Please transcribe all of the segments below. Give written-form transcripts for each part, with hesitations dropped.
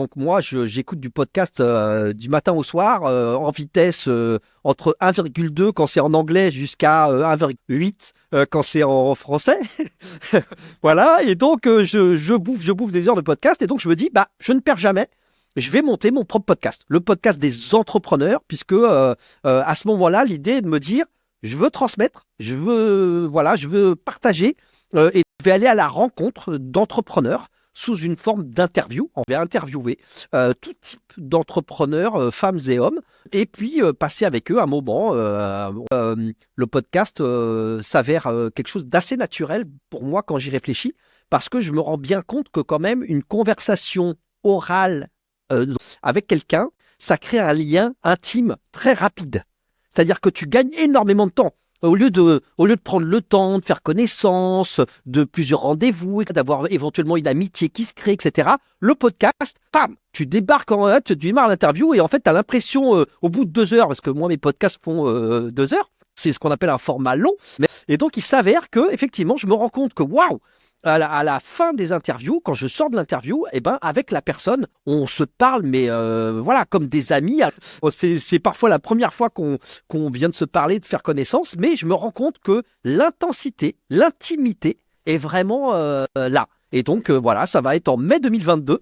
Donc moi, j'écoute du podcast du matin au soir en vitesse entre 1,2 quand c'est en anglais jusqu'à 1,8 quand c'est en français. Voilà, et donc je bouffe des heures de podcast et donc je me dis, bah, je ne perds jamais. Je vais monter mon propre podcast, le podcast des entrepreneurs, puisque à ce moment-là, l'idée est de me dire, je veux transmettre, voilà, je veux partager et je vais aller à la rencontre d'entrepreneurs sous une forme d'interview. On va interviewer tout type d'entrepreneurs, femmes et hommes, et puis passer avec eux un moment. Le podcast s'avère quelque chose d'assez naturel pour moi quand j'y réfléchis, parce que je me rends bien compte que quand même une conversation orale avec quelqu'un, ça crée un lien intime très rapide. C'est-à-dire que tu gagnes énormément de temps. Au lieu de prendre le temps de faire connaissance, de plusieurs rendez-vous, d'avoir éventuellement une amitié qui se crée, etc., le podcast, bam, tu débarques tu démarres l'interview et en fait, tu as l'impression, au bout de 2 heures, parce que moi, mes podcasts font 2 heures, c'est ce qu'on appelle un format long. Et donc, il s'avère que, effectivement, je me rends compte que, waouh, à la fin des interviews, quand je sors de l'interview, eh ben, avec la personne, on se parle, mais voilà, comme des amis. C'est parfois la première fois qu'on vient de se parler, de faire connaissance, mais je me rends compte que l'intensité, l'intimité est vraiment là. Et donc, voilà, ça va être en mai 2022.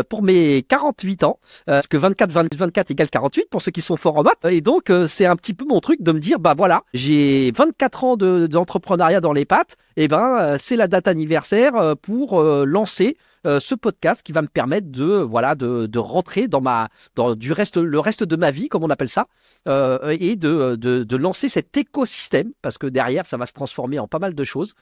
Pour mes 48 ans, parce que 24, 24 égale 48 pour ceux qui sont forts en maths. Et donc, c'est un petit peu mon truc de me dire, bah voilà, j'ai 24 ans d'entrepreneuriat dans les pattes, et ben c'est la date anniversaire pour lancer ce podcast qui va me permettre voilà, de rentrer le reste de ma vie, comme on appelle ça, et de lancer cet écosystème, parce que derrière, ça va se transformer en pas mal de choses.